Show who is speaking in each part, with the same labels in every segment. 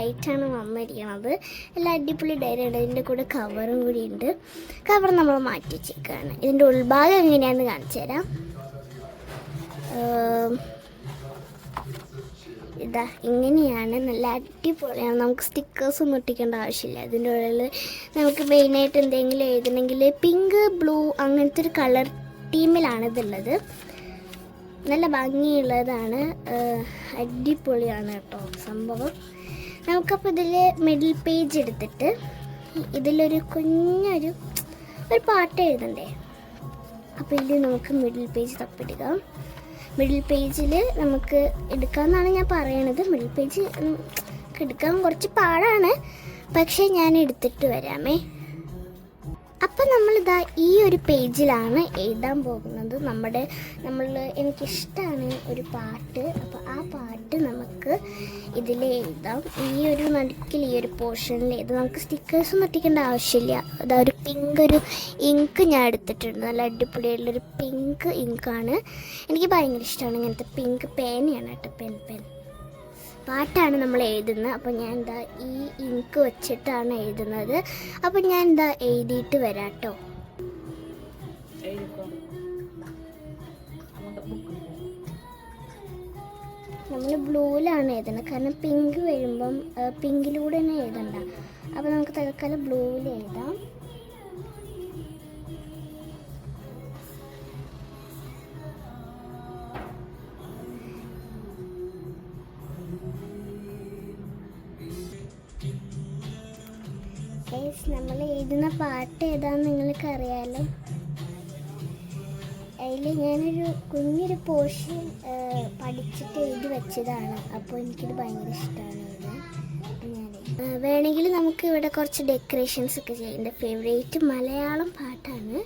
Speaker 1: ആയിട്ടാണ് വന്നിരിക്കുന്നത്. എല്ലാം അടിപൊളി ഡയറി ഉണ്ട്. ഇതിൻ്റെ കൂടെ കവറും കൂടി ഉണ്ട്. കവർ നമ്മൾ മാറ്റി വെച്ചേക്കാണ്. ഇതിൻ്റെ ഉൾഭാഗം എങ്ങനെയാണെന്ന് കാണിച്ചു തരാം. ഇതാ ഇങ്ങനെയാണ്, നല്ല അടിപൊളിയാണ്. നമുക്ക് സ്റ്റിക്കേഴ്സ് ഒന്നും ഒട്ടിക്കേണ്ട ആവശ്യമില്ല. ഇതിൻ്റെ ഉള്ളിൽ നമുക്ക് മെയിനായിട്ട് എന്തെങ്കിലും എഴുതണമെങ്കിൽ പിങ്ക്, ബ്ലൂ അങ്ങനത്തെ ഒരു കളർ ടീമിലാണ് ഇതുള്ളത്. നല്ല ഭംഗിയുള്ളതാണ്, അടിപൊളിയാണ് കേട്ടോ സംഭവം. നമുക്കപ്പോൾ ഇതിൽ മിഡിൽ പേജ് എടുത്തിട്ട് ഇതിലൊരു കുഞ്ഞൊരു പാട്ട് എഴുതണ്ടേ. അപ്പോൾ ഇതിൽ നമുക്ക് മിഡിൽ പേജ് തപ്പിടുക. മിഡിൽ പേജിൽ നമുക്ക് എടുക്കാമെന്നാണ് ഞാൻ പറയണത്. മിഡിൽ പേജ് എടുക്കാൻ കുറച്ച് പാടാണ്, പക്ഷേ ഞാൻ എടുത്തിട്ട് വരാമേ. അപ്പം നമ്മളിതാ ഈ ഒരു പേജിലാണ് എഴുതാൻ പോകുന്നത്. എനിക്കിഷ്ടമാണ് ഒരു പാട്ട്. അപ്പോൾ ആ പാട്ട് നമുക്ക് ഇതിൽ എഴുതാം. ഈ ഒരു നടുക്കിൽ ഈ ഒരു പോർഷനിൽ എഴുതാം. നമുക്ക് സ്റ്റിക്കേഴ്സൊന്നും ഒട്ടിക്കേണ്ട ആവശ്യമില്ല. അതാ ഒരു പിങ്ക് ഒരു ഇങ്ക് ഞാൻ എടുത്തിട്ടുണ്ട്. നല്ല അടിപൊളിയായിട്ടുള്ളൊരു പിങ്ക് ഇങ്കാണ്. എനിക്ക് ഭയങ്കര ഇഷ്ടമാണ് ഇങ്ങനത്തെ പിങ്ക് പേനയാണ് കേട്ടോ. പെൻ പാട്ടാണ് നമ്മൾ എഴുതുന്നത്. അപ്പോൾ ഞാൻ എന്താ ഈ ഇങ്ക് വെച്ചിട്ടാണ് എഴുതുന്നത്. അപ്പോൾ ഞാൻ എന്താ എഴുതിയിട്ട് വരാം കേട്ടോ. നമ്മൾ ബ്ലൂവിലാണ് എഴുതുന്നത്, കാരണം പിങ്ക് വരുമ്പം പിങ്കിലൂടെ തന്നെ എഴുതണ്ട. അപ്പോൾ നമുക്ക് തൽക്കാലം ബ്ലൂവിൽ എഴുതാം. നമ്മൾ എഴുതുന്ന പാട്ട് ഏതാണെന്ന് നിങ്ങൾക്ക് അറിയാമല്ലോ. അതിൽ ഞാനൊരു കുഞ്ഞൊരു പോർഷൻ പഠിച്ചിട്ട് എഴുതി വെച്ചതാണ്. അപ്പോൾ എനിക്കിത് ഭയങ്കര ഇഷ്ടമാണ് എഴുതാൻ. ഞാൻ വേണമെങ്കിൽ നമുക്ക് ഇവിടെ കുറച്ച് ഡെക്കറേഷൻസ് ഒക്കെ ചെയ്യാം. എൻ്റെ ഫേവറേറ്റ് മലയാളം പാട്ടാണ്.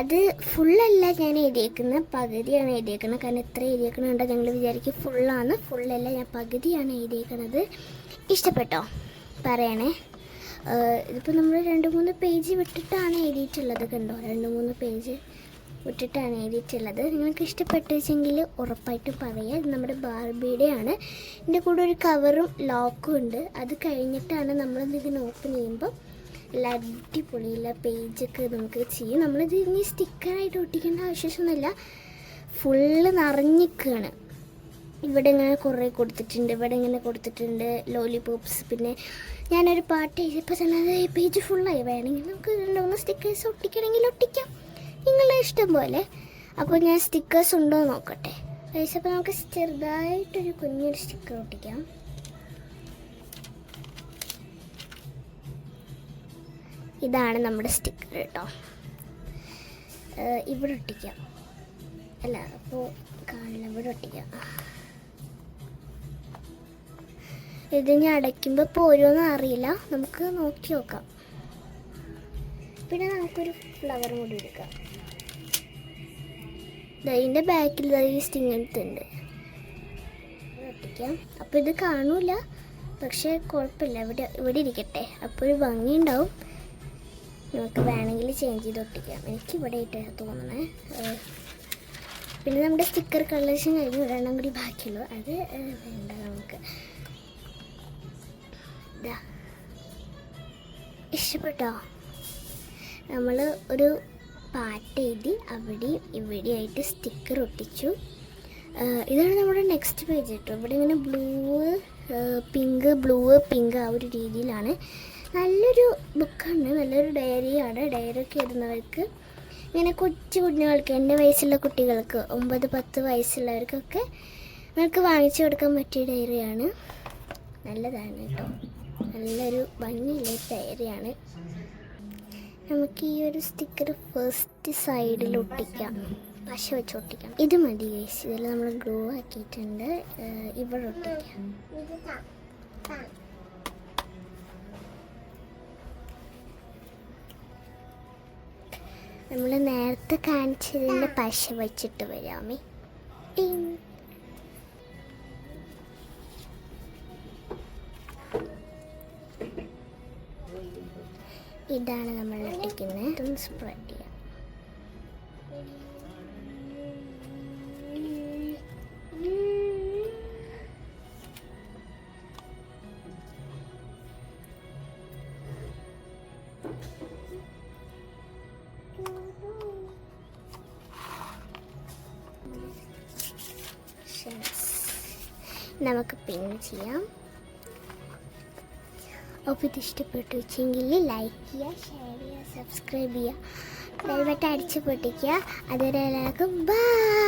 Speaker 1: അത് ഫുള്ളല്ല ഞാൻ എഴുതിയേക്കുന്നത്, പകുതിയാണ് എഴുതിയേക്കുന്നത്. കാരണം എത്ര എഴുതിയേക്കണുണ്ടോ ഞങ്ങൾ വിചാരിക്കും ഫുള്ളാണ്. ഫുള്ളല്ല, ഞാൻ പകുതിയാണ് എഴുതിയേക്കുന്നത്. ഇഷ്ടപ്പെട്ടോ പറയണേ. ഇതിപ്പോൾ നമ്മൾ 2-3 പേജ് വിട്ടിട്ടാണ് എഴുതിയിട്ടുള്ളത്. കണ്ടോ, 2-3 പേജ് വിട്ടിട്ടാണ് എഴുതിയിട്ടുള്ളത്. നിങ്ങൾക്ക് ഇഷ്ടപ്പെട്ടുവെച്ചെങ്കിൽ ഉറപ്പായിട്ടും പറയുക. ഇത് നമ്മുടെ ബാർബിയുടെയാണ്. ഇതിൻ്റെ കൂടെ ഒരു കവറും ലോക്കും ഉണ്ട്. അത് കഴിഞ്ഞിട്ടാണ് നമ്മളിതിന് ഓപ്പൺ ചെയ്യുമ്പോൾ എല്ലാ അടിപൊളിയുള്ള പേജൊക്കെ നമുക്ക് ചെയ്യും. നമ്മളിത് ഇനി സ്റ്റിക്കറായിട്ട് ഒട്ടിക്കേണ്ട ആവശ്യമൊന്നുമില്ല. ഫുള്ള് നിറഞ്ഞിക്കുകയാണ്. ഇവിടെ ഇങ്ങനെ കുറേ കൊടുത്തിട്ടുണ്ട്, ഇവിടെ ഇങ്ങനെ കൊടുത്തിട്ടുണ്ട് ലോലിപോപ്സ്. പിന്നെ ഞാനൊരു പാട്ട് എഴുതിയപ്പോൾ തന്നെ അത് പേജ് ഫുള്ളായി. വേണമെങ്കിൽ നമുക്ക് 2-3 സ്റ്റിക്കേഴ്സ് ഒട്ടിക്കണമെങ്കിൽ ഒട്ടിക്കാം, നിങ്ങളുടെ ഇഷ്ടം പോലെ. അപ്പോൾ ഞാൻ സ്റ്റിക്കേഴ്സ് ഉണ്ടോ എന്ന് നോക്കട്ടെ. അപ്പോൾ നമുക്ക് ചെറുതായിട്ടൊരു കുഞ്ഞൊരു സ്റ്റിക്കർ ഒട്ടിക്കാം. ഇതാണ് നമ്മുടെ സ്റ്റിക്കർ കേട്ടോ. ഇവിടെ ഒട്ടിക്കാം. അല്ല, അപ്പോൾ കാണില്ല, ഇവിടെ ഒട്ടിക്കാം. ഇത് ഞാൻ അടയ്ക്കുമ്പോൾ ഇപ്പോൾ ഓരോന്നും അറിയില്ല, നമുക്ക് നോക്കി നോക്കാം. പിന്നെ നമുക്കൊരു ഫ്ലവർ കൂടി എടുക്കാം. ഇതിൻ്റെ ബാക്കിൽ ഈ സ്റ്റിങ്ങനത്ത് ഉണ്ട്, ഒട്ടിക്കാം. അപ്പോൾ ഇത് കാണൂല, പക്ഷേ കുഴപ്പമില്ല, ഇവിടെ ഇരിക്കട്ടെ. അപ്പോൾ ഒരു ഭംഗി ഉണ്ടാവും. നമുക്ക് വേണമെങ്കിൽ ചേഞ്ച് ചെയ്ത് ഒട്ടിക്കാം. എനിക്കിവിടെ ഇട്ടാണ് തോന്നണേ. പിന്നെ നമ്മുടെ സ്റ്റിക്കർ കളേഴ്സും കഴിഞ്ഞ് ഒരെണ്ണം കൂടി ബാക്കിയുള്ളൂ. അത് വേണ്ട നമുക്ക്. ഇഷ്ടപ്പെട്ടോ? നമ്മൾ ഒരു പാട്ട് എഴുതി അവിടെയും ഇവിടെയായിട്ട് സ്റ്റിക്കർ ഒട്ടിച്ചു. ഇതാണ് നമ്മുടെ നെക്സ്റ്റ് പേജ് കേട്ടോ. ഇവിടെ ഇങ്ങനെ ബ്ലൂ പിങ്ക് ആ ഒരു രീതിയിലാണ്. നല്ലൊരു ബുക്കാണ്, നല്ലൊരു ഡയറിയാണ്. ഡയറിയൊക്കെ എഴുതുന്നവർക്ക്, ഇങ്ങനെ കൊച്ചു കുഞ്ഞുങ്ങൾക്ക്, എൻ്റെ വയസ്സുള്ള കുട്ടികൾക്ക്, 9-10 വയസ്സുള്ളവർക്കൊക്കെ നമുക്ക് വാങ്ങിച്ചു കൊടുക്കാൻ പറ്റിയ ഡയറിയാണ്. നല്ലതാണ് കേട്ടോ, നല്ലൊരു ഭംഗിയുള്ള ഡയറിയാണ്. നമുക്ക് ഈ ഒരു സ്റ്റിക്കർ ഫസ്റ്റ് സൈഡിൽ ഒട്ടിക്കാം, പശ വെച്ച് ഒട്ടിക്കാം. ഇത് മതി ഗൈസ്. ഇതിൽ നമ്മൾ ഗ്ലൂ ആക്കിയിട്ടുണ്ട്. ഇവിടെ ഒട്ടിക്കാം. നമ്മൾ നേരത്തെ കാണിച്ചതിൻ്റെ പശ വെച്ചിട്ട് വരാമേ. ഇതാണ് നമ്മൾ ഒട്ടിക്കുന്നത്. ഇതൊന്ന് സ്പ്രെഡ് ചെയ്യാം. നമുക്ക് പിന്നെ ചെയ്യാം. അപ്പോൾ ഇത് ഇഷ്ടപ്പെട്ടു വെച്ചെങ്കിൽ ലൈക്ക് ചെയ്യുക, ഷെയർ ചെയ്യുക, സബ്സ്ക്രൈബ് ചെയ്യുക, ബെൽ ബട്ടൺ അടിച്ച് പൊട്ടിക്കുക. അതുവരെ എല്ലാവർക്കും ബൈ.